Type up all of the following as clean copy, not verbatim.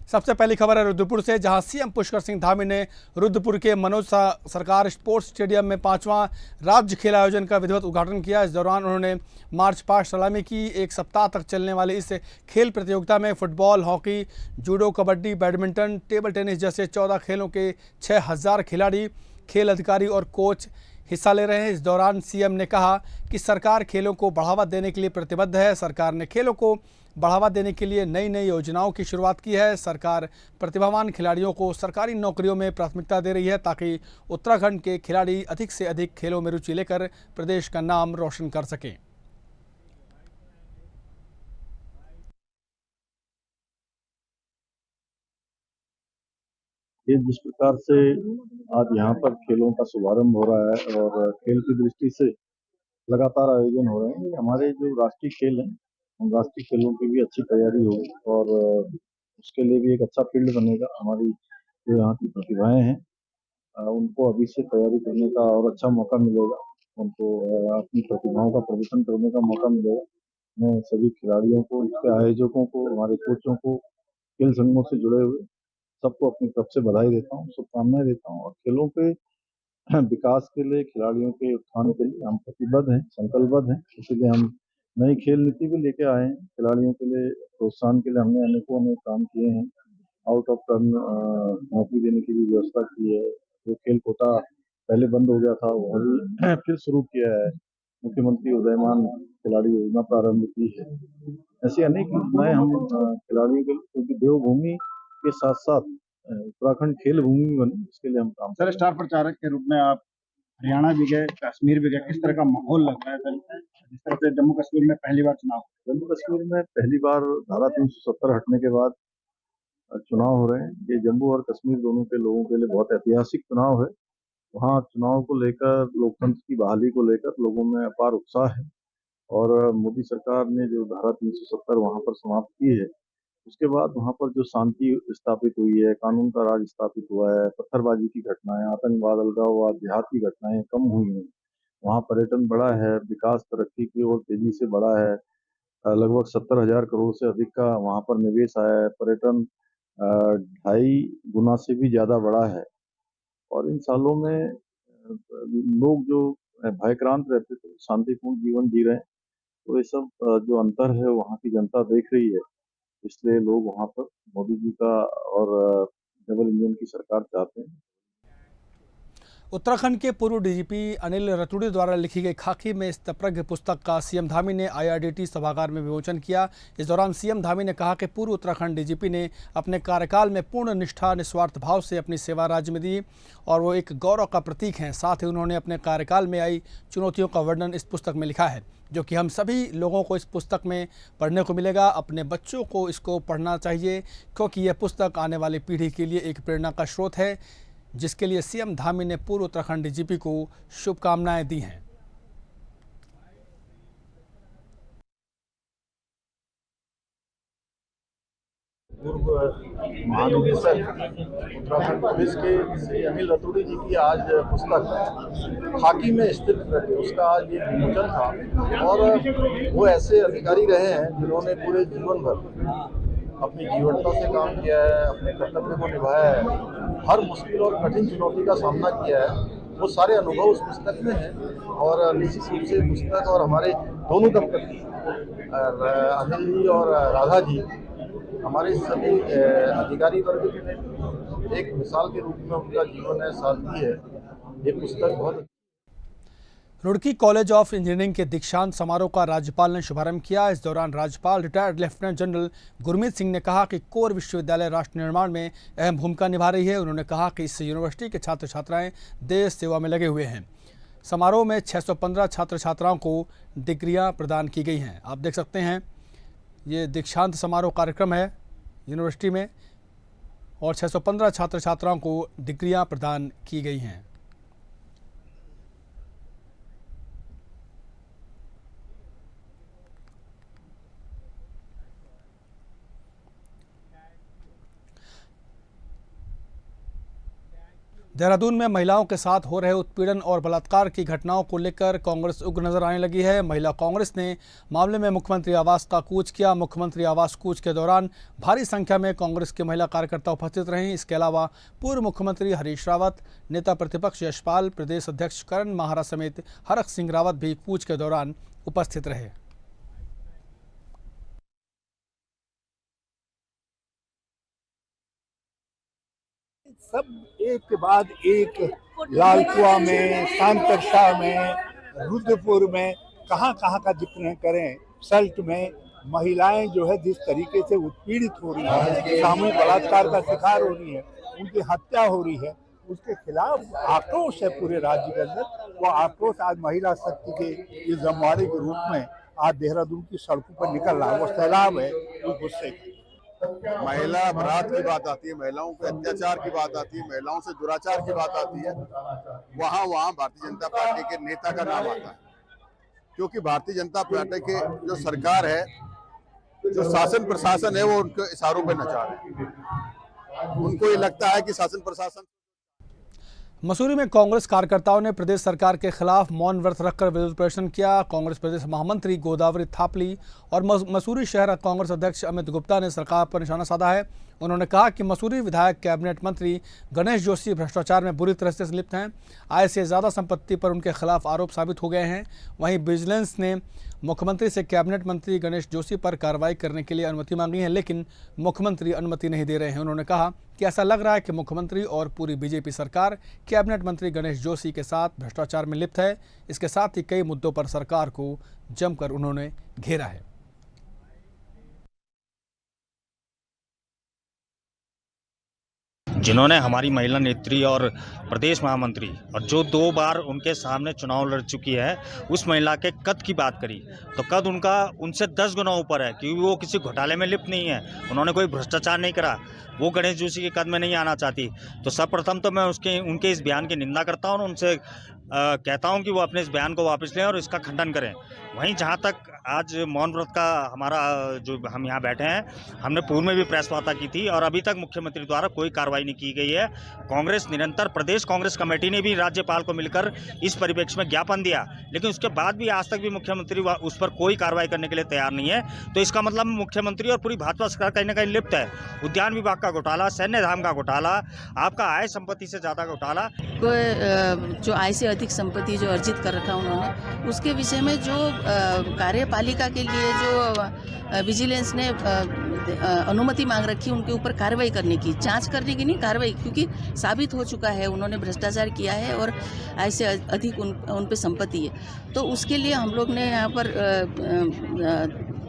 सबसे पहली खबर है रुद्रपुर से, जहां सीएम पुष्कर सिंह धामी ने रुद्रपुर के मनोज सरकार स्पोर्ट्स स्टेडियम में 5वां राज्य खेल आयोजन का विधिवत उद्घाटन किया। इस दौरान उन्होंने मार्च पास्ट सलामी की। एक सप्ताह तक चलने वाली इस खेल प्रतियोगिता में football, hockey, judo, kabaddi, badminton, table tennis जैसे 14 खेलों के 6000 खिलाड़ी, खेल अधिकारी और कोच हिस्सा ले रहे हैं। इस दौरान सीएम ने कहा कि सरकार खेलों को बढ़ावा देने के लिए प्रतिबद्ध है। सरकार ने खेलों को बढ़ावा देने के लिए नई नई योजनाओं की शुरुआत की है। सरकार प्रतिभावान खिलाड़ियों को सरकारी नौकरियों में प्राथमिकता दे रही है ताकि उत्तराखंड के खिलाड़ी अधिक से अधिक खेलों में रुचि लेकर प्रदेश का नाम रोशन कर सकें। ये जिस प्रकार से आज यहाँ पर खेलों का शुभारंभ हो रहा है और खेल की दृष्टि से लगातार आयोजन हो रहे हैं, ये हमारे जो राष्ट्रीय खेल हैं उन राष्ट्रीय खेलों की भी अच्छी तैयारी होगी और उसके लिए भी एक अच्छा फील्ड बनेगा। हमारी जो यहाँ की प्रतिभाएं हैं उनको अभी से तैयारी करने का और अच्छा मौका मिलेगा। उनको अपनी प्रतिभाओं का प्रदर्शन करने का मौका मिलेगा। मैं सभी खिलाड़ियों को, इसके आयोजकों को, हमारे कोचों को, खेल संघों से जुड़े हुए सबको अपनी तरफ से बधाई देता हूँ, शुभकामनाएं देता हूँ। और खेलों के विकास के लिए, खिलाड़ियों के उत्थान के लिए हम प्रतिबद्ध हैं, संकल्पबद्ध हैं। इसीलिए हम नई खेल नीति भी लेके आए हैं। खिलाड़ियों के लिए प्रोत्साहन के लिए हमने अनेकों अनेक काम किए हैं। आउट ऑफ टर्न नौकरी देने की भी व्यवस्था की है। जो खेल कोटा पहले बंद हो गया था वो अभी फिर शुरू किया है। मुख्यमंत्री उदयमान खिलाड़ी योजना प्रारंभ की है। ऐसी अनेक योजनाएं हम खिलाड़ियों के लिए, क्योंकि देवभूमि के साथ साथ उत्तराखंड खेल भूमि भी बने, इसके लिए हम काम सर, स्टार प्रचारक के रूप में आप हरियाणा भी गए, कश्मीर भी गए, किस तरह का माहौल लग रहा है सर? जिस तरह से जम्मू कश्मीर में पहली बार चुनाव, जम्मू कश्मीर में पहली बार धारा 370 हटने के बाद चुनाव हो रहे हैं। ये जम्मू और कश्मीर दोनों के लोगों के लिए बहुत ऐतिहासिक चुनाव है। वहाँ चुनाव को लेकर, लोकतंत्र की बहाली को लेकर लोगों में अपार उत्साह है और मोदी सरकार ने जो धारा 370 वहाँ पर समाप्त की है, उसके बाद वहाँ पर जो शांति स्थापित हुई है, कानून का राज स्थापित हुआ है, पत्थरबाजी की घटनाएं, आतंकवाद, अलगाववाद, जिहाद की घटनाएं कम हुई हैं। वहाँ पर्यटन बढ़ा है, विकास तरक्की की ओर तेजी से बढ़ा है। लगभग 70,000 करोड़ से अधिक का वहाँ पर निवेश आया है। पर्यटन 2.5 गुना से भी ज्यादा बढ़ा है। और इन सालों में लोग जो भयक्रांत रहते थे, शांतिपूर्ण जीवन जी रहे हैं। तो ये सब जो अंतर है वहाँ की जनता देख रही है। इसलिए लोग वहाँ पर मोदी जी का और डबल इंजन की सरकार चाहते हैं। उत्तराखंड के पूर्व डीजीपी अनिल रतूड़ी द्वारा लिखी गई खाकी में स्तप्रज्ञ पुस्तक का सीएम धामी ने आईआरडीटी सभागार में विमोचन किया। इस दौरान सीएम धामी ने कहा कि पूर्व उत्तराखंड डीजीपी ने अपने कार्यकाल में पूर्ण निष्ठा, निस्वार्थ भाव से अपनी सेवा राज्य में दी और वो एक गौरव का प्रतीक हैं। साथ ही उन्होंने अपने कार्यकाल में आई चुनौतियों का वर्णन इस पुस्तक में लिखा है, जो कि हम सभी लोगों को इस पुस्तक में पढ़ने को मिलेगा। अपने बच्चों को इसको पढ़ना चाहिए, क्योंकि यह पुस्तक आने वाली पीढ़ी के लिए एक प्रेरणा का स्रोत है, जिसके लिए सीएम धामी ने पूर्व उत्तराखंड डीजीपी को शुभकामनाएं दी हैं। पूर्व महानिदेशक उत्तराखंड पुलिस के श्री अनिल रतूड़ी जी की आज पुस्तक खाकी में स्थित प्रज्ञ, उसका आज ये विमोचन था। और वो ऐसे अधिकारी रहे हैं जिन्होंने पूरे जीवन भर अपनी जीवटता से काम किया है, अपने कर्तव्य को निभाया है, हर मुश्किल और कठिन चुनौती का सामना किया है। वो सारे अनुभव उस पुस्तक में हैं और निश्चित रूप से पुस्तक और हमारे दोनों दंपति अनिल जी और राधा जी, हमारे सभी अधिकारी वर्ग के लिए एक मिसाल के रूप में उनका जीवन है, सादगी है। ये पुस्तक बहुत। रुड़की कॉलेज ऑफ इंजीनियरिंग के दीक्षांत समारोह का राज्यपाल ने शुभारंभ किया। इस दौरान राज्यपाल retired lieutenant general Gurmeet Singh ने कहा कि कोर विश्वविद्यालय राष्ट्र निर्माण में अहम भूमिका निभा रही है। उन्होंने कहा कि इस यूनिवर्सिटी के छात्र छात्राएं देश सेवा में लगे हुए हैं। समारोह में 615 छात्र छात्राओं को डिग्रियां प्रदान की गई हैं। आप देख सकते हैं, ये दीक्षांत समारोह कार्यक्रम है यूनिवर्सिटी में और 615 छात्र छात्राओं को डिग्रियां प्रदान की गई हैं। देहरादून में महिलाओं के साथ हो रहे उत्पीड़न और बलात्कार की घटनाओं को लेकर कांग्रेस उग्र नजर आने लगी है। महिला कांग्रेस ने मामले में मुख्यमंत्री आवास का कूच किया। मुख्यमंत्री आवास कूच के दौरान भारी संख्या में कांग्रेस के महिला कार्यकर्ता उपस्थित रहीं। इसके अलावा पूर्व मुख्यमंत्री हरीश रावत, नेता प्रतिपक्ष यशपाल, प्रदेश अध्यक्ष करण माहरा समेत हरक सिंह रावत भी कूच के दौरान उपस्थित रहे। सब एक के बाद एक लालकुआ में, सांतरशाह में, रुद्रपुर में, कहाँ कहाँ का जिक्र करें। सल्ट में महिलाएं जो है जिस तरीके से उत्पीड़ित हो रही है, सामूहिक बलात्कार का शिकार हो रही है, उनकी हत्या हो रही है, उसके खिलाफ आक्रोश है पूरे राज्य के अंदर। वो आक्रोश आज महिला शक्ति के इस जमवाड़े के रूप में आज देहरादून की सड़कों पर निकल रहा है। वो सैलाब है उस गुस्से का। महिला अपराध की बात आती है, महिलाओं के अत्याचार की बात आती है, महिलाओं से दुराचार की बात आती है, वहाँ भारतीय जनता पार्टी के नेता का नाम आता है। क्योंकि भारतीय जनता पार्टी के जो सरकार है, जो शासन प्रशासन है, वो उनके इशारों पे नचा रहे हैं। उनको ये लगता है कि शासन प्रशासन। मसूरी में कांग्रेस कार्यकर्ताओं ने प्रदेश सरकार के खिलाफ मौन व्रत रखकर विरोध प्रदर्शन किया। कांग्रेस प्रदेश महामंत्री गोदावरी थापली और मसूरी शहर कांग्रेस अध्यक्ष अमित गुप्ता ने सरकार पर निशाना साधा है। उन्होंने कहा कि मसूरी विधायक कैबिनेट मंत्री गणेश जोशी भ्रष्टाचार में बुरी तरह से लिप्त हैं। आय से ज़्यादा संपत्ति पर उनके खिलाफ आरोप साबित हो गए हैं। वहीं विजिलेंस ने मुख्यमंत्री से कैबिनेट मंत्री गणेश जोशी पर कार्रवाई करने के लिए अनुमति मांगी है, लेकिन मुख्यमंत्री अनुमति नहीं दे रहे हैं। उन्होंने कहा कि ऐसा लग रहा है कि मुख्यमंत्री और पूरी बीजेपी सरकार कैबिनेट मंत्री गणेश जोशी के साथ भ्रष्टाचार में लिप्त है। इसके साथ ही कई मुद्दों पर सरकार को जमकर उन्होंने घेरा है। जिन्होंने हमारी महिला नेत्री और प्रदेश महामंत्री और जो 2 बार उनके सामने चुनाव लड़ चुकी है, उस महिला के कद की बात करी तो कद उनका उनसे 10 गुना ऊपर है, क्योंकि वो किसी घोटाले में लिप्त नहीं है, उन्होंने कोई भ्रष्टाचार नहीं करा, वो गणेश जोशी के कद में नहीं आना चाहती। तो सर्वप्रथम तो मैं उनके इस बयान की निंदा करता हूँ और उनसे कहता हूँ कि वो अपने इस बयान को वापस लें और इसका खंडन करें। वहीं जहाँ तक आज मौन व्रत का हमारा जो हम यहाँ बैठे हैं, हमने पूर्व में भी प्रेस वार्ता की थी और अभी तक मुख्यमंत्री द्वारा कोई कार्रवाई नहीं की गई है। कांग्रेस निरंतर प्रदेश कांग्रेस कमेटी ने भी राज्यपाल को मिलकर इस परिप्रेक्ष्य में ज्ञापन दिया, लेकिन उसके बाद भी आज तक भी मुख्यमंत्री उस पर कोई कार्रवाई करने के लिए तैयार नहीं है। तो इसका मतलब मुख्यमंत्री और पूरी भाजपा सरकार कहीं ना कहीं लिप्त है। उद्यान विभाग का घोटाला, सैन्य धाम का घोटाला, आपका आय संपत्ति से ज़्यादा घोटाला, जो आय से अधिक संपत्ति जो अर्जित कर रखा उन्होंने, उसके विषय में जो कार्यपालिका के लिए जो विजिलेंस ने अनुमति मांग रखी, उनके ऊपर कार्रवाई करने की, जांच करने की नहीं, कार्रवाई, क्योंकि साबित हो चुका है उन्होंने भ्रष्टाचार किया है और आय से अधिक उन पे संपत्ति है। तो उसके लिए हम लोग ने यहाँ पर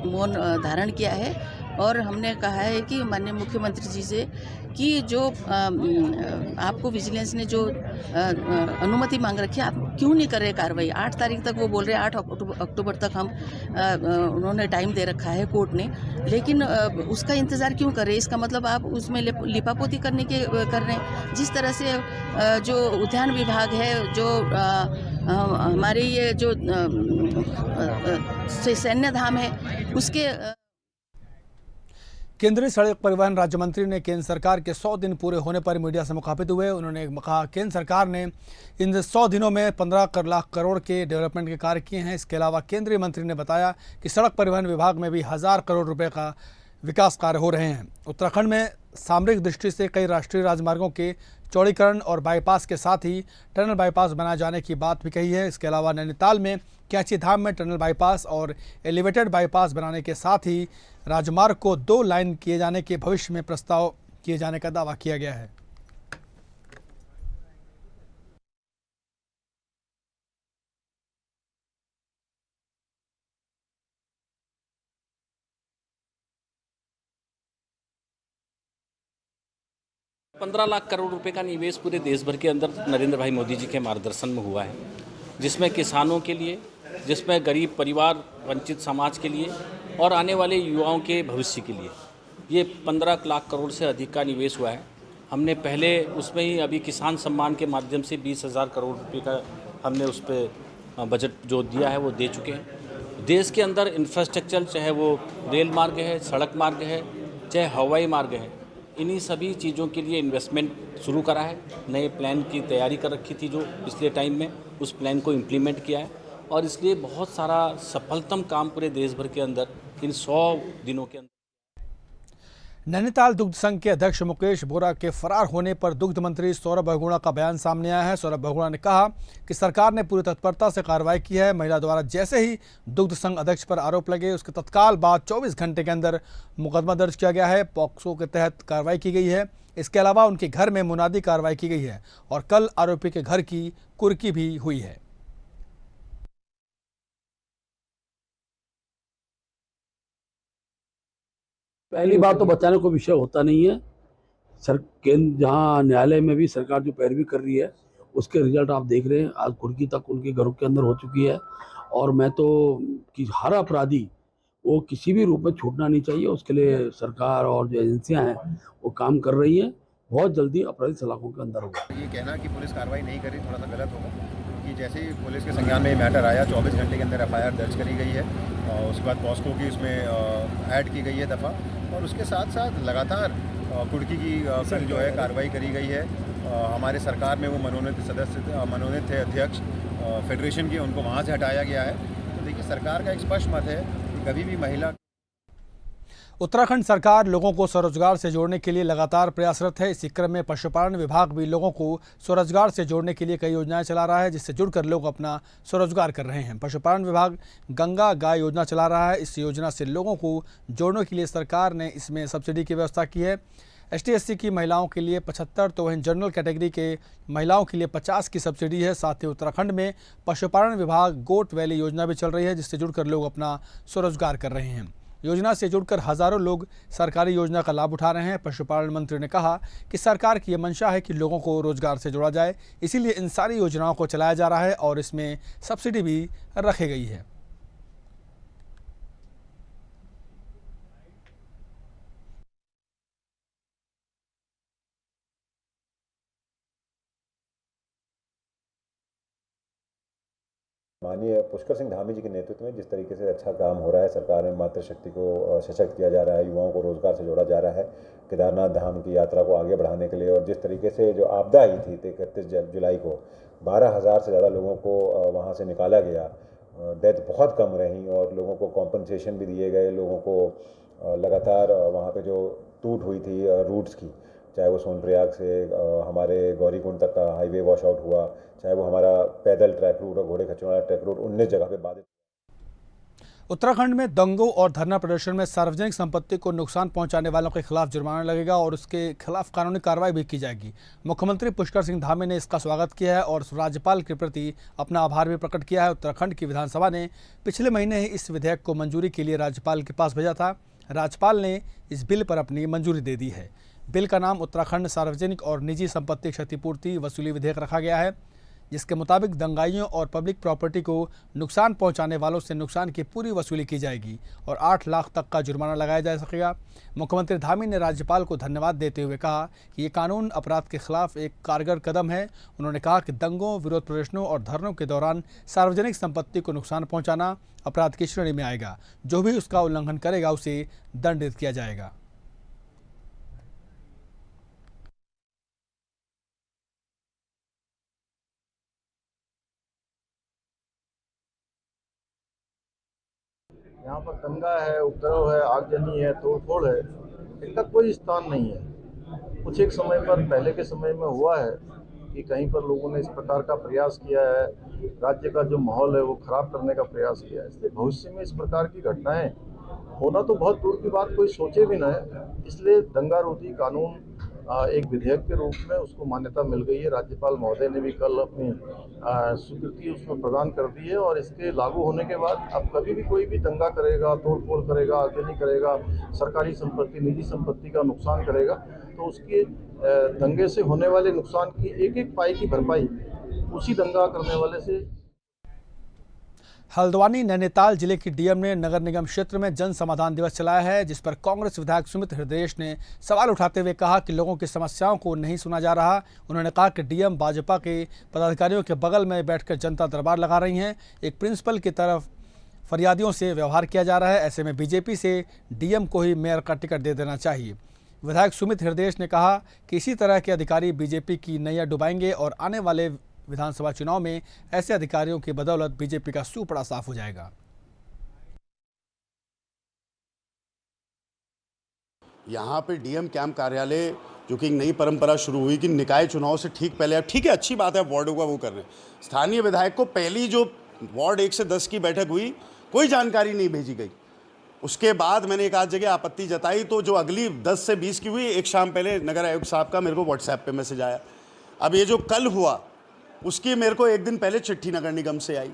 मौन धारण किया है और हमने कहा है कि माननीय मुख्यमंत्री जी से कि जो आपको विजिलेंस ने जो अनुमति मांग रखी है, आप क्यों नहीं कर रहे कार्रवाई। 8 तारीख तक वो बोल रहे हैं, 8 अक्टूबर तक हम उन्होंने टाइम दे रखा है कोर्ट ने, लेकिन उसका इंतज़ार क्यों कर रहे हैं। इसका मतलब आप उसमें लिपापोती कर रहे हैं। जिस तरह से जो उद्यान विभाग है, जो हमारे ये जो सैन्य धाम है, उसके केंद्रीय सड़क परिवहन राज्य मंत्री ने केंद्र सरकार के 100 दिन पूरे होने पर मीडिया से मुखातिब हुए। उन्होंने कहा केंद्र सरकार ने इन 100 दिनों में 15 लाख करोड़ के डेवलपमेंट के कार्य किए हैं। इसके अलावा केंद्रीय मंत्री ने बताया कि सड़क परिवहन विभाग में भी 1000 करोड़ रुपए का विकास कार्य हो रहे हैं। उत्तराखंड में सामरिक दृष्टि से कई राष्ट्रीय राजमार्गों के चौड़ीकरण और बाईपास के साथ ही टनल बाईपास बनाए जाने की बात भी कही है। इसके अलावा नैनीताल में कैंची धाम में टनल बाईपास और एलिवेटेड बाईपास बनाने के साथ ही राजमार्ग को 2 लाइन किए जाने के भविष्य में प्रस्ताव किए जाने का दावा किया गया है। ₹15 लाख करोड़ रुपए का निवेश पूरे देश भर के अंदर नरेंद्र भाई मोदी जी के मार्गदर्शन में हुआ है, जिसमें किसानों के लिए, जिसमें गरीब परिवार, वंचित समाज के लिए और आने वाले युवाओं के भविष्य के लिए ये 15 लाख करोड़ से अधिक का निवेश हुआ है। हमने पहले उसमें ही अभी किसान सम्मान के माध्यम से 20,000 करोड़ रुपये का हमने उस पर बजट जो दिया है वो दे चुके हैं। देश के अंदर इंफ्रास्ट्रक्चर, चाहे वो रेल मार्ग है, सड़क मार्ग है, चाहे हवाई मार्ग है, इन्हीं सभी चीज़ों के लिए इन्वेस्टमेंट शुरू करा है। नए प्लान की तैयारी कर रखी थी जो पिछले टाइम में, उस प्लान को इम्प्लीमेंट किया है और इसलिए बहुत सारा सफलतम काम पूरे देश भर के अंदर इन 100 दिनों के अंदर। नैनीताल दुग्ध संघ के अध्यक्ष मुकेश बोरा के फरार होने पर दुग्ध मंत्री सौरभ बहुगुणा का बयान सामने आया है। सौरभ बहुगुणा ने कहा कि सरकार ने पूरी तत्परता से कार्रवाई की है। महिला द्वारा जैसे ही दुग्ध संघ अध्यक्ष पर आरोप लगे उसके तत्काल बाद 24 घंटे के अंदर मुकदमा दर्ज किया गया है। पॉक्सो के तहत कार्रवाई की गई है। इसके अलावा उनके घर में मुनादी कार्रवाई की गई है और कल आरोपी के घर की कुर्की भी हुई है। पहली बात तो बचाने को विषय होता नहीं है। केंद्र जहाँ न्यायालय में भी सरकार जो पैरवी कर रही है उसके रिजल्ट आप देख रहे हैं। आज कुर्की तक उनके घरों के अंदर हो चुकी है और मैं तो कि हर अपराधी वो किसी भी रूप में छूटना नहीं चाहिए, उसके लिए सरकार और जो एजेंसियां हैं वो काम कर रही हैं। बहुत जल्दी अपराधी सलाखों के अंदर होगा। ये कहना कि पुलिस कार्रवाई नहीं करी थोड़ा सा गलत होगा, क्योंकि जैसे ही पुलिस के संज्ञान में ये मैटर आया 24 घंटे के अंदर एफआईआर दर्ज करी गई है और उसके बाद पॉस्को की उसमें ऐड की गई है दफ़ा, और उसके साथ साथ लगातार कुर्की की फिर जो है कार्रवाई करी गई है। हमारे सरकार में वो मनोनीत थे अध्यक्ष फेडरेशन के, उनको वहाँ से हटाया गया है। तो देखिए सरकार का एक स्पष्ट मत है कि कभी भी महिला। उत्तराखंड सरकार लोगों को स्वरोजगार से जोड़ने के लिए लगातार प्रयासरत है। इसी क्रम में पशुपालन विभाग भी लोगों को स्वरोजगार से जोड़ने के लिए कई योजनाएं चला रहा है, जिससे जुड़कर लोग अपना स्वरोजगार कर रहे हैं। पशुपालन विभाग गंगा गाय योजना चला रहा है। इस योजना से लोगों को जोड़ने के लिए सरकार ने इसमें सब्सिडी की व्यवस्था की है। ST/SC की महिलाओं के लिए 75 तो वहीं जनरल कैटेगरी के महिलाओं के लिए 50 की सब्सिडी है। साथ ही उत्तराखंड में पशुपालन विभाग गोट वैली योजना भी चल रही है, जिससे जुड़कर लोग अपना स्वरोजगार कर रहे हैं। योजना से जुड़कर हजारों लोग सरकारी योजना का लाभ उठा रहे हैं। पशुपालन मंत्री ने कहा कि सरकार की यह मंशा है कि लोगों को रोजगार से जोड़ा जाए, इसीलिए इन सारी योजनाओं को चलाया जा रहा है और इसमें सब्सिडी भी रखी गई है। माननीय पुष्कर सिंह धामी जी के नेतृत्व में जिस तरीके से अच्छा काम हो रहा है, सरकार में मातृशक्ति को सशक्त किया जा रहा है, युवाओं को रोजगार से जोड़ा जा रहा है, केदारनाथ धाम की यात्रा को आगे बढ़ाने के लिए, और जिस तरीके से जो आपदा आई थी 31 जुलाई को 12,000 से ज़्यादा लोगों को वहाँ से निकाला गया, डेथ बहुत कम रही और लोगों को कॉम्पनसेशन भी दिए गए। लोगों को लगातार वहाँ पे जो टूट हुई थी रूट्स की, चाहे वो सोनप्रयाग से हमारे गौरीकुंड तक का हाईवे वॉश आउट हुआ, चाहे वो हमारा पैदल ट्रैक रूट और घोड़े खच्चरों वाला ट्रैक रूट 19 जगह पे बाधित। उत्तराखंड में दंगों और धरना प्रदर्शन में सार्वजनिक संपत्ति को नुकसान पहुंचाने वालों के खिलाफ जुर्माना लगेगा और उसके खिलाफ कानूनी कार्रवाई भी की जाएगी। मुख्यमंत्री पुष्कर सिंह धामी ने इसका स्वागत किया है और राज्यपाल के प्रति अपना आभार भी प्रकट किया है। उत्तराखंड की विधानसभा ने पिछले महीने ही इस विधेयक को मंजूरी के लिए राज्यपाल के पास भेजा था। राज्यपाल ने इस बिल पर अपनी मंजूरी दे दी है। बिल का नाम उत्तराखंड सार्वजनिक और निजी संपत्ति क्षतिपूर्ति वसूली विधेयक रखा गया है, जिसके मुताबिक दंगाइयों और पब्लिक प्रॉपर्टी को नुकसान पहुंचाने वालों से नुकसान की पूरी वसूली की जाएगी और 8 लाख तक का जुर्माना लगाया जा सकेगा। मुख्यमंत्री धामी ने राज्यपाल को धन्यवाद देते हुए कहा कि ये कानून अपराध के खिलाफ एक कारगर कदम है। उन्होंने कहा कि दंगों, विरोध प्रदर्शनों और धरनों के दौरान सार्वजनिक संपत्ति को नुकसान पहुँचाना अपराध की श्रेणी में आएगा। जो भी उसका उल्लंघन करेगा उसे दंडित किया जाएगा। यहाँ पर दंगा है, उपद्रव है, आगजनी है, तोड़फोड़ है, इसका कोई स्थान नहीं है। कुछ एक समय पर पहले के समय में हुआ है कि कहीं पर लोगों ने इस प्रकार का प्रयास किया है, राज्य का जो माहौल है वो खराब करने का प्रयास किया है। इसलिए भविष्य में इस प्रकार की घटनाएं होना तो बहुत दूर की बात, कोई सोचे भी ना है। इसलिए दंगा रोधी कानून एक विधेयक के रूप में उसको मान्यता मिल गई है। राज्यपाल महोदय ने भी कल अपनी स्वीकृति उसमें प्रदान कर दी है और इसके लागू होने के बाद अब कभी भी कोई भी दंगा करेगा, तोड़फोड़ करेगा, आगजनी करेगा, सरकारी संपत्ति, निजी संपत्ति का नुकसान करेगा, तो उसके दंगे से होने वाले नुकसान की एक एक पाई की भरपाई उसी दंगा करने वाले से। हल्द्वानी नैनीताल जिले की डीएम ने नगर निगम क्षेत्र में जन समाधान दिवस चलाया है, जिस पर कांग्रेस विधायक सुमित हृदयेश ने सवाल उठाते हुए कहा कि लोगों की समस्याओं को नहीं सुना जा रहा। उन्होंने कहा कि डीएम भाजपा के पदाधिकारियों के बगल में बैठकर जनता दरबार लगा रही हैं। एक प्रिंसिपल की तरफ फरियादियों से व्यवहार किया जा रहा है। ऐसे में बीजेपी से डीएम को ही मेयर का टिकट दे देना चाहिए। विधायक सुमित हृदय ने कहा कि इसी तरह के अधिकारी बीजेपी की नैया डुबाएंगे और आने वाले विधानसभा चुनाव में ऐसे अधिकारियों की बदौलत बीजेपी का सूपड़ा साफ हो जाएगा। यहाँ पे डीएम कैंप कार्यालय जो कि एक नई परंपरा शुरू हुई कि निकाय चुनाव से ठीक पहले, अब ठीक है, अच्छी बात है, वार्डों का वो कर रहे हैं। स्थानीय विधायक को पहली जो वार्ड 1 से 10 की बैठक हुई, कोई जानकारी नहीं भेजी गई। उसके बाद मैंने एक आध जगह आपत्ति जताई, तो जो अगली 10 से 20 की हुई, एक शाम पहले नगर आयुक्त साहब का मेरे को व्हाट्सएप पे मैसेज आया। अब ये जो कल हुआ उसकी मेरे को एक दिन पहले चिट्ठी नगर निगम से आई।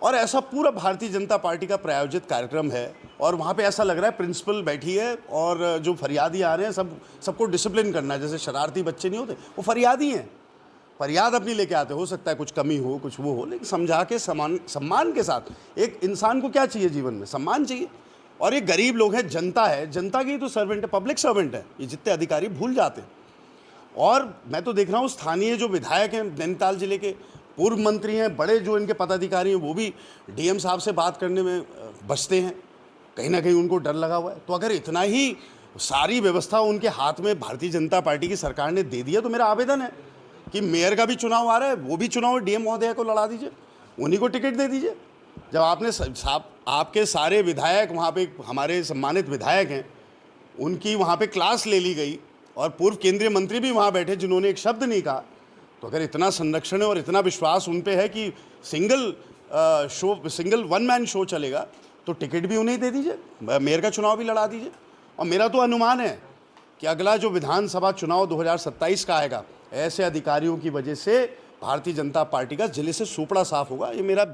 और ऐसा पूरा भारतीय जनता पार्टी का प्रायोजित कार्यक्रम है और वहाँ पे ऐसा लग रहा है प्रिंसिपल बैठी है और जो फरियादी आ रहे हैं सबको डिसिप्लिन करना है। जैसे शरारती बच्चे नहीं होते, वो फरियादी हैं, फरियाद अपनी लेके आते। हो सकता है कुछ कमी हो, कुछ वो हो, लेकिन समझा के सम्मान के साथ। एक इंसान को क्या चाहिए जीवन में? सम्मान चाहिए। और ये गरीब लोग हैं, जनता है, जनता की तो सर्वेंट है, पब्लिक सर्वेंट है। ये जितने अधिकारी भूल जाते हैं। और मैं तो देख रहा हूँ स्थानीय जो विधायक हैं नैनीताल जिले के, पूर्व मंत्री हैं, बड़े जो इनके पदाधिकारी हैं, वो भी डीएम साहब से बात करने में बचते हैं। कहीं ना कहीं उनको डर लगा हुआ है। तो अगर इतना ही सारी व्यवस्था उनके हाथ में भारतीय जनता पार्टी की सरकार ने दे दिया, तो मेरा आवेदन है कि मेयर का भी चुनाव आ रहा है, वो भी चुनाव डीएम महोदय को लड़ा दीजिए, उन्हीं को टिकट दे दीजिए। जब आपने आपके सारे विधायक वहाँ पे, हमारे सम्मानित विधायक हैं, उनकी वहाँ पे क्लास ले ली गई और पूर्व केंद्रीय मंत्री भी वहाँ बैठे जिन्होंने एक शब्द नहीं कहा, तो अगर इतना संरक्षण है और इतना विश्वास उन पे है कि सिंगल वन मैन शो चलेगा, तो टिकट भी उन्हें दे दीजिए, मेयर का चुनाव भी लड़ा दीजिए। और मेरा तो अनुमान है कि अगला जो विधानसभा चुनाव 2027 का आएगा, ऐसे अधिकारियों की वजह से भारतीय जनता पार्टी का जिले से सूपड़ा साफ होगा। ये मेरा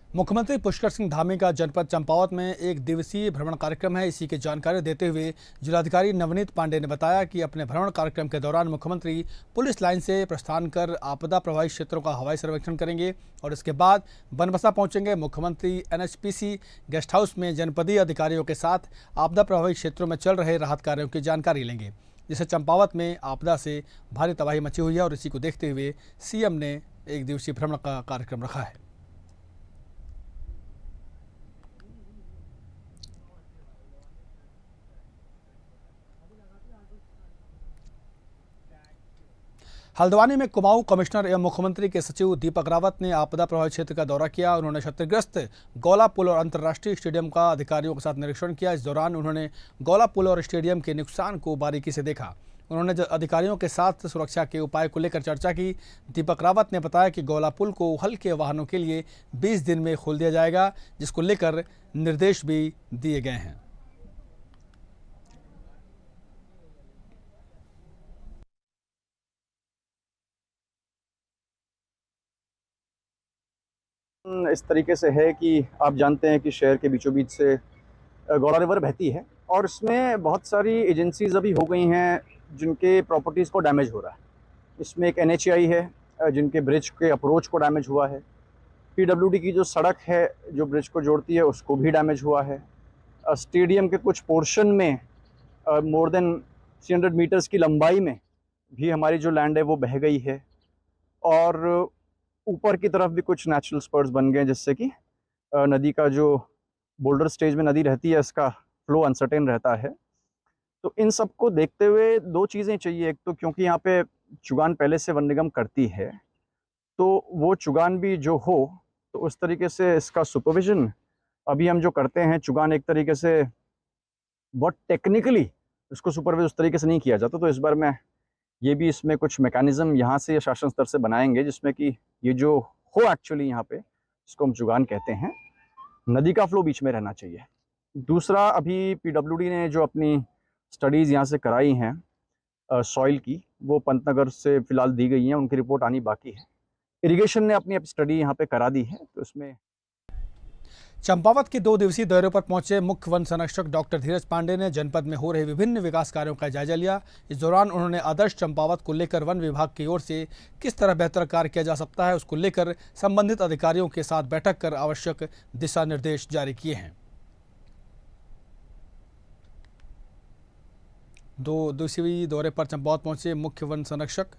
मुख्यमंत्री पुष्कर सिंह धामी का जनपद चंपावत में एक दिवसीय भ्रमण कार्यक्रम है। इसी की जानकारी देते हुए जिलाधिकारी नवनीत पांडे ने बताया कि अपने भ्रमण कार्यक्रम के दौरान मुख्यमंत्री पुलिस लाइन से प्रस्थान कर आपदा प्रभावित क्षेत्रों का हवाई सर्वेक्षण करेंगे और इसके बाद बनबसा पहुंचेंगे। मुख्यमंत्री एनएचपीसी गेस्ट हाउस में जनपदीय अधिकारियों के साथ आपदा प्रभावित क्षेत्रों में चल रहे राहत कार्यों की जानकारी लेंगे, जिससे चंपावत में आपदा से भारी तबाही मची हुई है और इसी को देखते हुए सीएम ने एक दिवसीय भ्रमण का कार्यक्रम रखा है। हल्द्वानी में कुमाऊं कमिश्नर एवं मुख्यमंत्री के सचिव दीपक रावत ने आपदा प्रभावित क्षेत्र का दौरा किया। उन्होंने क्षतिग्रस्त गौला पुल और अंतर्राष्ट्रीय स्टेडियम का अधिकारियों के साथ निरीक्षण किया। इस दौरान उन्होंने गौला पुल और स्टेडियम के नुकसान को बारीकी से देखा। उन्होंने अधिकारियों के साथ सुरक्षा के उपाय को लेकर चर्चा की। दीपक रावत ने बताया कि गौला पुल को हल्के वाहनों के लिए 20 दिन में खोल दिया जाएगा, जिसको लेकर निर्देश भी दिए गए हैं। इस तरीके से है कि आप जानते हैं कि शहर के बीचों बीच से गौड़ा रिवर बहती है और इसमें बहुत सारी एजेंसीज अभी हो गई हैं जिनके प्रॉपर्टीज़ को डैमेज हो रहा है। इसमें एक NHAI है जिनके ब्रिज के अप्रोच को डैमेज हुआ है। PWD की जो सड़क है जो ब्रिज को जोड़ती है उसको भी डैमेज हुआ है। स्टेडियम के कुछ पोर्शन में मोर देन 300 मीटर्स की लंबाई में भी हमारी जो लैंड है वो बह गई है और ऊपर की तरफ भी कुछ नेचुरल स्पर्स बन गए, जिससे कि नदी का जो बोल्डर स्टेज में नदी रहती है इसका फ्लो अनसर्टेन रहता है। तो इन सब को देखते हुए दो चीज़ें चाहिए। एक तो क्योंकि यहाँ पे चुगान पहले से वन निगम करती है, तो वो चुगान भी जो हो तो उस तरीके से इसका सुपरविजन अभी हम जो करते हैं, चुगान एक तरीके से बहुत टेक्निकली उसको सुपरवाइज उस तरीके से नहीं किया जाता। तो इस बार मैं ये भी इसमें कुछ मैकेनिज्म यहाँ से या शासन स्तर से बनाएंगे जिसमें कि ये जो हो एक्चुअली यहाँ पे इसको हम चुगान कहते हैं, नदी का फ्लो बीच में रहना चाहिए। दूसरा, अभी PWD ने जो अपनी स्टडीज़ यहाँ से कराई हैं सॉइल की, वो पंतनगर से फ़िलहाल दी गई हैं, उनकी रिपोर्ट आनी बाकी है। इरिगेशन ने अपनी स्टडी यहाँ पे करा दी है। तो इसमें चंपावत के 2 दिवसीय दौरे पर पहुंचे मुख्य वन संरक्षक डॉक्टर धीरज पांडे ने जनपद में हो रहे विभिन्न विकास कार्यों का जायजा लिया। इस दौरान उन्होंने आदर्श चंपावत को लेकर वन विभाग की ओर से किस तरह बेहतर कार्य किया जा सकता है उसको लेकर संबंधित अधिकारियों के साथ बैठक कर आवश्यक दिशा निर्देश जारी किए हैं। 2 दिवसीय दौरे पर चंपावत पहुंचे मुख्य वन संरक्षक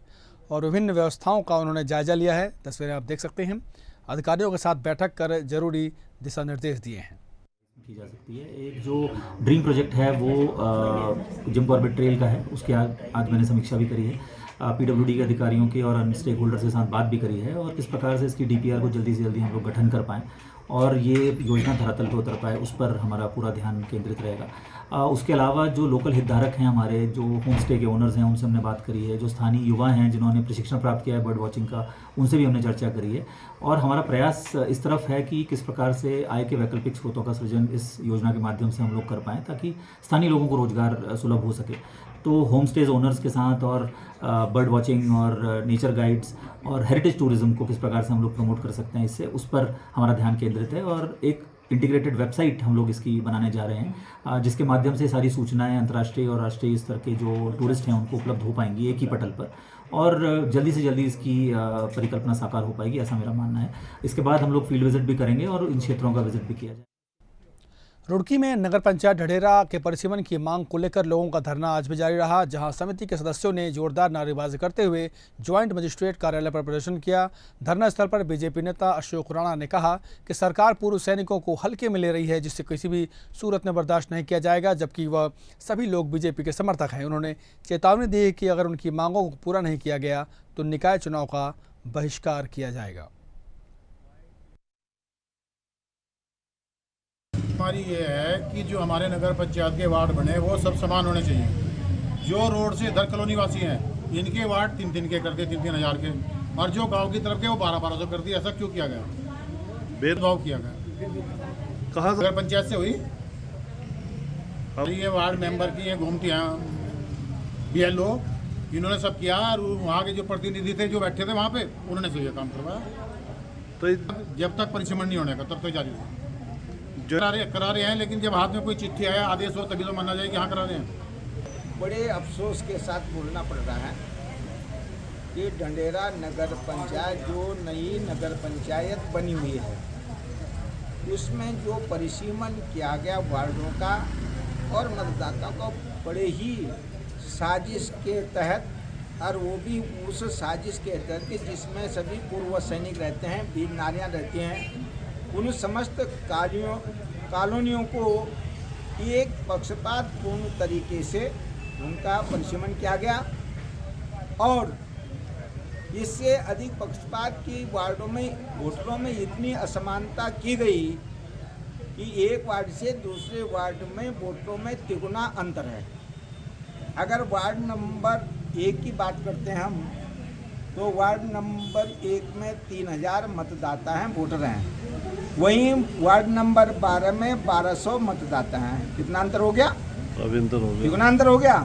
और विभिन्न व्यवस्थाओं का उन्होंने जायजा लिया है। तस्वीरें आप देख सकते हैं। अधिकारियों के साथ बैठक कर जरूरी दिशा निर्देश दिए हैं। की जा सकती है। एक जो ड्रीम प्रोजेक्ट है वो जिम कॉर्बेट ट्रेल का है, उसकी आज मैंने समीक्षा भी करी है, PWD के अधिकारियों के और अन्य स्टेक होल्डर्स के साथ बात भी करी है, और किस प्रकार से इसकी DPR को जल्दी से जल्दी हम लोग गठन कर पाएँ और ये योजना धरातल पर उतर पाए, उस पर हमारा पूरा ध्यान केंद्रित रहेगा। उसके अलावा जो लोकल हितधारक हैं हमारे, जो होम स्टे के ओनर्स हैं, उनसे हमने बात करी है, जो स्थानीय युवा हैं जिन्होंने प्रशिक्षण प्राप्त किया है बर्ड वॉचिंग का, उनसे भी हमने चर्चा करी है। और हमारा प्रयास इस तरफ है कि किस प्रकार से आय के वैकल्पिक स्रोतों का सृजन इस योजना के माध्यम से हम लोग कर पाएँ, ताकि स्थानीय लोगों को रोज़गार सुलभ हो सके। तो होम स्टेज ओनर्स के साथ और बर्ड वॉचिंग और नेचर गाइड्स और हेरिटेज टूरिज़्म को किस प्रकार से हम लोग प्रमोट कर सकते हैं, इससे उस पर हमारा ध्यान केंद्रित है। और एक इंटीग्रेटेड वेबसाइट हम लोग इसकी बनाने जा रहे हैं, जिसके माध्यम से सारी सूचनाएं अंतर्राष्ट्रीय और राष्ट्रीय स्तर के जो टूरिस्ट हैं उनको उपलब्ध हो पाएंगी एक ही पटल पर, और जल्दी से जल्दी इसकी परिकल्पना साकार हो पाएगी, ऐसा मेरा मानना है। इसके बाद हम लोग फील्ड विजिट भी करेंगे और इन क्षेत्रों का विजिट भी किया जाए। रुड़की में नगर पंचायत ढढेरा के परिसीमन की मांग को लेकर लोगों का धरना आज भी जारी रहा, जहां समिति के सदस्यों ने जोरदार नारेबाजी करते हुए ज्वाइंट मजिस्ट्रेट कार्यालय पर प्रदर्शन किया। धरना स्थल पर बीजेपी नेता अशोक राणा ने कहा कि सरकार पूर्व सैनिकों को हल्के में ले रही है, जिससे किसी भी सूरत में बर्दाश्त नहीं किया जाएगा, जबकि वह सभी लोग बीजेपी के समर्थक हैं। उन्होंने चेतावनी दी कि अगर उनकी मांगों को पूरा नहीं किया गया तो निकाय चुनाव का बहिष्कार किया जाएगा। हमारी ये है कि जो हमारे नगर पंचायत के वार्ड बने वो सब समान होने चाहिए। जो रोड से इधर कॉलोनी वासी हैं इनके वार्ड 3-3 के कर दिए, 3-3 हज़ार के, और जो गांव की तरफ के वो 1200 कर दिए। ऐसा क्यों किया गया? भेदभाव किया गया। कहाँ नगर पंचायत से हुई? ये वार्ड मेंबर की घूमती हैं BLO, इन्होंने सब किया, और वहाँ के जो प्रतिनिधि थे जो बैठे थे वहाँ पे, उन्होंने से ये काम करवाया। तो जब तक परिसीमन नहीं होने का तब तक जारी था। करा रहे हैं, लेकिन जब हाथ में कोई चिट्ठी आया, आदेश हो, तभी तो माना जाए कि हाँ करा रहे हैं। बड़े अफसोस के साथ बोलना पड़ रहा है कि ढंढेरा नगर पंचायत जो नई नगर पंचायत बनी हुई है, उसमें जो परिसीमन किया गया वार्डों का और मतदाताओं को बड़े ही साजिश के तहत, और वो भी उस साजिश के तहत जिसमें सभी पूर्व सैनिक रहते हैं, वीर नारियाँ रहती हैं, उन समस्त कॉलोनियों को एक पक्षपातपूर्ण तरीके से उनका परिसीमन किया गया, और इससे अधिक पक्षपात की वार्डों में वोटरों में इतनी असमानता की गई कि एक वार्ड से दूसरे वार्ड में वोटरों में तिगुना अंतर है। अगर वार्ड नंबर 1 की बात करते हैं हम, तो वार्ड नंबर 1 में 3000 मतदाता हैं, वोटर हैं। वहीं वार्ड नंबर 12 में 1200 मतदाता हैं। कितना अंतर हो गया? कितना अंतर हो गया?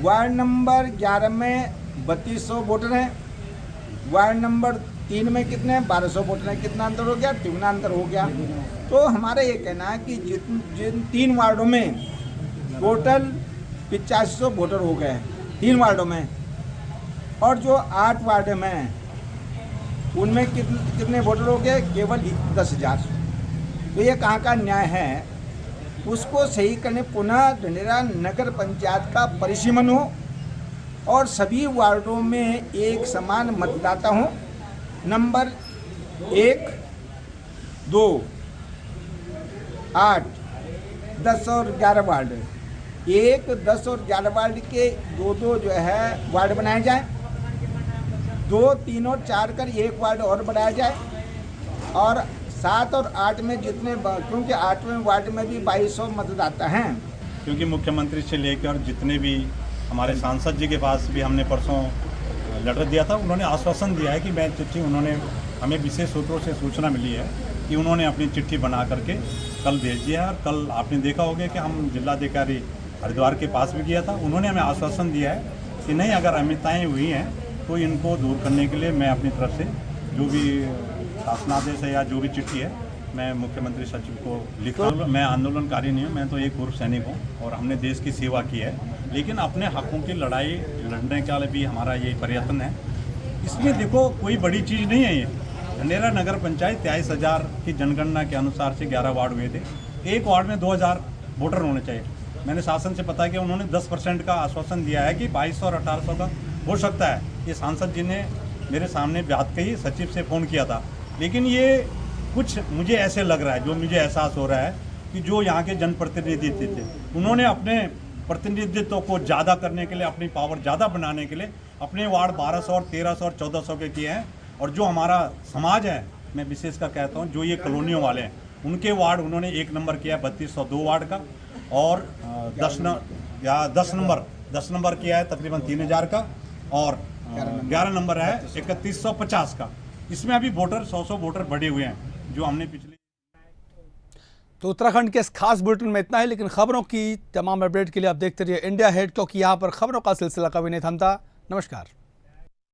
वार्ड नंबर 11 में 3200 वोटर हैं। वार्ड नंबर 3 में कितने? 1200 वोटर हैं। कितना अंतर हो गया? तिगुना अंतर हो गया। तो हमारा ये कहना है कि जिन 3 वार्डों में टोटल 8500 वोटर हो गए 3 वार्डों में, और जो 8 वार्ड में उनमें कितने वोटर हो गए? केवल 10,000। तो ये कहाँ का न्याय है? उसको सही करने पुनः ढंढेरा नगर पंचायत का परिसीमन हो और सभी वार्डों में एक समान मतदाता हो। नंबर 1, 2, 8, 10 और 11 वार्ड, 1, 10 और 11 वार्ड के 2-2 जो है वार्ड बनाए जाए, 2, 3 और 4 कर एक वार्ड और बढ़ाया जाए, और 7 और 8 में जितने, क्योंकि 8वें वार्ड में भी 2200 मतदाता हैं। क्योंकि मुख्यमंत्री से लेकर जितने भी हमारे सांसद जी के पास भी हमने परसों लेटर दिया था, उन्होंने आश्वासन दिया है कि मैं चिट्ठी, उन्होंने हमें विशेष सूत्रों से सूचना मिली है कि उन्होंने अपनी चिट्ठी बना करके कल भेज दिया है। और कल आपने देखा होगा कि हम जिलाधिकारी हरिद्वार के पास भी किया था, उन्होंने हमें आश्वासन दिया है कि नहीं, अगर अमिताएँ हुई हैं तो इनको दूर करने के लिए मैं अपनी तरफ से जो भी शासनादेश है या जो भी चिट्ठी है, मैं मुख्यमंत्री सचिव को लिखा। मैं आंदोलनकारी नहीं हूँ, मैं तो एक पूर्व सैनिक हूँ और हमने देश की सेवा की है, लेकिन अपने हकों की लड़ाई लड़ने का भी हमारा ये प्रयत्न है। इसमें देखो कोई बड़ी चीज़ नहीं है। ये ढंढेरा नगर पंचायत 23,000 की जनगणना के अनुसार से 11 वार्ड हुए थे। एक वार्ड में 2000 वोटर होने चाहिए। मैंने शासन से पता किया, उन्होंने 10% का आश्वासन दिया है कि 2200 और 1800 का हो सकता है। ये सांसद जी ने मेरे सामने बात कही, सचिव से फ़ोन किया था, लेकिन ये कुछ मुझे ऐसे लग रहा है, जो मुझे एहसास हो रहा है कि जो यहाँ के जनप्रतिनिधि थे उन्होंने अपने प्रतिनिधित्व को ज़्यादा करने के लिए, अपनी पावर ज़्यादा बनाने के लिए अपने वार्ड 1200 और 1300 और 1400 के किए हैं। और जो हमारा समाज है, मैं विशेष का कहता हूँ, जो ये कॉलोनियों वाले हैं उनके वार्ड उन्होंने 1 नंबर किया है 3202 वार्ड का, और 10 नंबर किया है तकरीबन 3000 का, और 11 नंबर है 3150 का। इसमें अभी वोटर 100 वोटर बढ़े हुए हैं जो हमने पिछले। तो उत्तराखंड के इस खास बुलेटिन में इतना ही, लेकिन खबरों की तमाम अपडेट के लिए आप देखते रहिए इंडिया हेड, क्योंकि यहाँ पर खबरों का सिलसिला कभी नहीं थमता। नमस्कार।